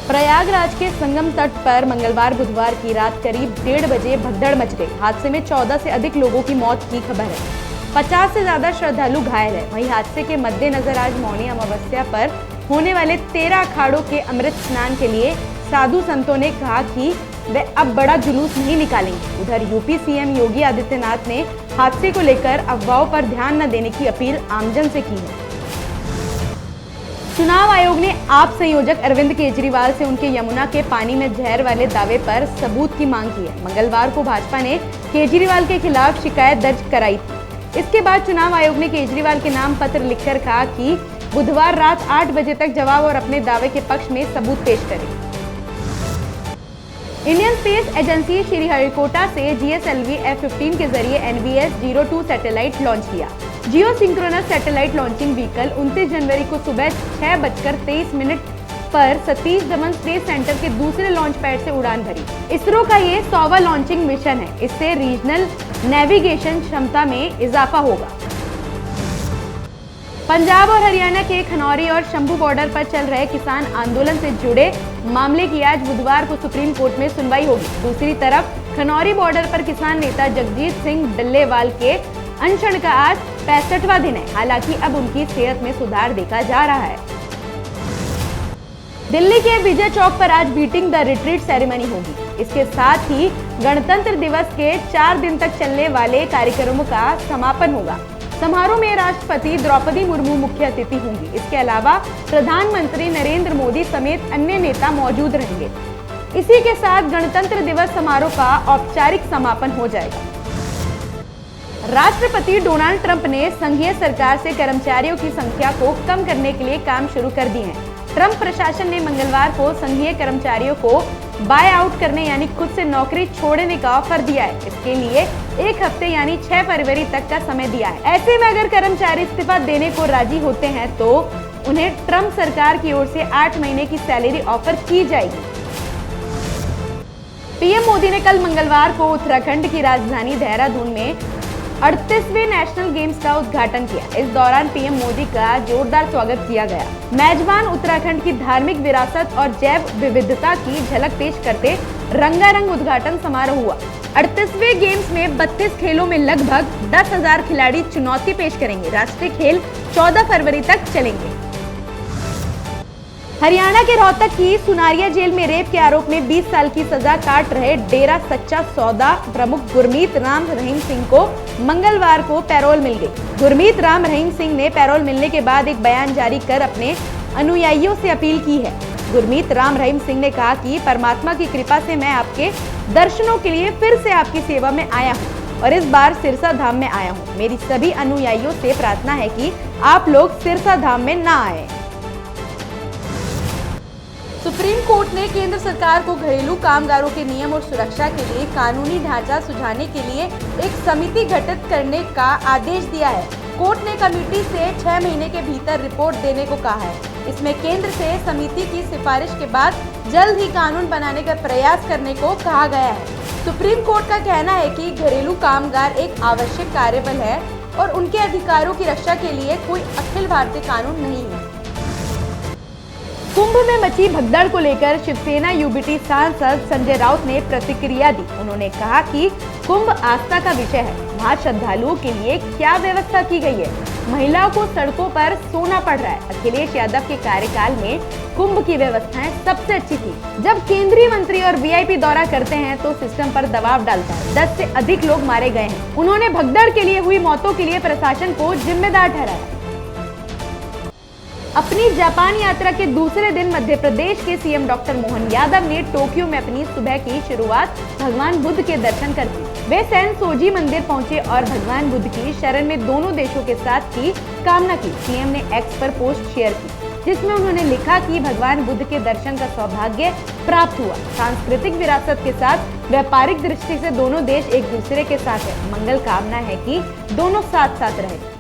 प्रयागराज के संगम तट पर मंगलवार बुधवार की रात करीब 1:30 बजे भगदड़ मच गई। हादसे में 14 से अधिक लोगों की मौत की खबर है। 50 से ज्यादा श्रद्धालु घायल है। वहीं हादसे के मद्देनजर आज मौनी अमावस्या पर होने वाले 13 अखाड़ों के अमृत स्नान के लिए साधु संतों ने कहा कि वे अब बड़ा जुलूस नहीं निकालेंगे। उधर यूपी सीएम योगी आदित्यनाथ ने हादसे को लेकर अफवाहों पर ध्यान न देने की अपील आमजन से की है। चुनाव आयोग ने आप संयोजक अरविंद केजरीवाल से उनके यमुना के पानी में जहर वाले दावे पर सबूत की मांग की है। मंगलवार को भाजपा ने केजरीवाल के खिलाफ शिकायत दर्ज कराई थी। इसके बाद चुनाव आयोग ने केजरीवाल के नाम पत्र लिखकर कहा कि बुधवार रात 8 बजे तक जवाब और अपने दावे के पक्ष में सबूत पेश करें। इंडियन स्पेस एजेंसी श्रीहरिकोटा से GSLV F-15 के जरिए NVS-02 सैटेलाइट लॉन्च किया। जियो सिंक्रोनस सैटेलाइट लॉन्चिंग व्हीकल 29 जनवरी को सुबह 6:23 पर सतीश धवन स्पेस सेंटर के दूसरे लॉन्च पैड से उड़ान भरी। इसरो का ये 100वां लॉन्चिंग मिशन है। इससे रीजनल नेविगेशन क्षमता में इजाफा होगा। पंजाब और हरियाणा के खनौरी और शंभू बॉर्डर पर चल रहे किसान आंदोलन से जुड़े मामले की आज बुधवार को सुप्रीम कोर्ट में सुनवाई होगी। दूसरी तरफ खनौरी बॉर्डर पर किसान नेता जगजीत सिंह डल्लेवाल के अनशन का आज 65वां दिन है। हालांकि अब उनकी सेहत में सुधार देखा जा रहा है। दिल्ली के विजय चौक पर आज बीटिंग द रिट्रीट सेरेमनी होगी। इसके साथ ही गणतंत्र दिवस के 4 दिन तक चलने वाले कार्यक्रमों का समापन होगा। समारोह में राष्ट्रपति द्रौपदी मुर्मू मुख्य अतिथि होंगी। इसके अलावा प्रधानमंत्री नरेंद्र मोदी समेत अन्य नेता मौजूद रहेंगे। इसी के साथ गणतंत्र दिवस समारोह का औपचारिक समापन हो जाएगा। राष्ट्रपति डोनाल्ड ट्रंप ने संघीय सरकार से कर्मचारियों की संख्या को कम करने के लिए काम शुरू कर दिए हैं। ट्रंप प्रशासन ने मंगलवार को संघीय कर्मचारियों को बाय आउट करने यानी खुद से नौकरी छोड़ने का ऑफर दिया है। इसके लिए 1 हफ्ते यानी 6 फरवरी तक का समय दिया है। ऐसे में अगर कर्मचारी इस्तीफा देने को राजी होते हैं तो उन्हें ट्रंप सरकार की ओर से 8 महीने की सैलरी ऑफर की जाएगी। पीएम मोदी ने कल मंगलवार को उत्तराखंड की राजधानी देहरादून में 38वें नेशनल गेम्स का उद्घाटन किया। इस दौरान पीएम मोदी का जोरदार स्वागत किया गया। मेजबान उत्तराखंड की धार्मिक विरासत और जैव विविधता की झलक पेश करते रंगारंग उद्घाटन समारोह हुआ। 38वें गेम्स में 32 खेलों में लगभग 10,000 खिलाड़ी चुनौती पेश करेंगे। राष्ट्रीय खेल 14 फरवरी तक चलेंगे। हरियाणा के रोहतक की सुनारिया जेल में रेप के आरोप में 20 साल की सजा काट रहे डेरा सच्चा सौदा प्रमुख गुरमीत राम रहीम सिंह को मंगलवार को पैरोल मिल गई। गुरमीत राम रहीम सिंह ने पैरोल मिलने के बाद एक बयान जारी कर अपने अनुयायियों से अपील की है। गुरमीत राम रहीम सिंह ने कहा कि परमात्मा की कृपा से मैं आपके दर्शनों के लिए फिर से आपकी सेवा में आया हूँ और इस बार सिरसा धाम में आया हूँ। मेरी सभी अनुयायियों से प्रार्थना है कि आप लोग सिरसा धाम में ना आए। सुप्रीम कोर्ट ने केंद्र सरकार को घरेलू कामगारों के नियम और सुरक्षा के लिए कानूनी ढांचा सुझाने के लिए एक समिति गठित करने का आदेश दिया है। कोर्ट ने कमेटी से 6 महीने के भीतर रिपोर्ट देने को कहा है। इसमें केंद्र से समिति की सिफारिश के बाद जल्द ही कानून बनाने का प्रयास करने को कहा गया है। सुप्रीम कोर्ट का कहना है कि घरेलू कामगार एक आवश्यक कार्यबल है और उनके अधिकारों की रक्षा के लिए कोई अखिल भारतीय कानून नहीं है। कुंभ में मची भगदड़ को लेकर शिवसेना यूबीटी सांसद संजय राउत ने प्रतिक्रिया दी। उन्होंने कहा कि कुंभ आस्था का विषय है। वहाँ श्रद्धालुओं के लिए क्या व्यवस्था की गई है? महिलाओं को सड़कों पर सोना पड़ रहा है। अखिलेश यादव के कार्यकाल में कुंभ की व्यवस्थाएं सबसे अच्छी थी। जब केंद्रीय मंत्री और वीआईपी दौरा करते हैं तो सिस्टम पर दबाव डालता है। 10 से अधिक लोग मारे गए हैं। उन्होंने भगदड़ के लिए हुई मौतों के लिए प्रशासन को जिम्मेदार ठहराया। अपनी जापान यात्रा के दूसरे दिन मध्य प्रदेश के सीएम डॉक्टर मोहन यादव ने टोक्यो में अपनी सुबह की शुरुआत भगवान बुद्ध के दर्शन कर की। वे सेंसोजी मंदिर पहुंचे और भगवान बुद्ध की शरण में दोनों देशों के साथ की कामना की। सीएम ने एक्स पर पोस्ट शेयर की जिसमें उन्होंने लिखा कि भगवान बुद्ध के दर्शन का सौभाग्य प्राप्त हुआ। सांस्कृतिक विरासत के साथ व्यापारिक दृष्टि से दोनों देश एक दूसरे के साथ है। मंगल कामना है कि दोनों साथ साथ रहे।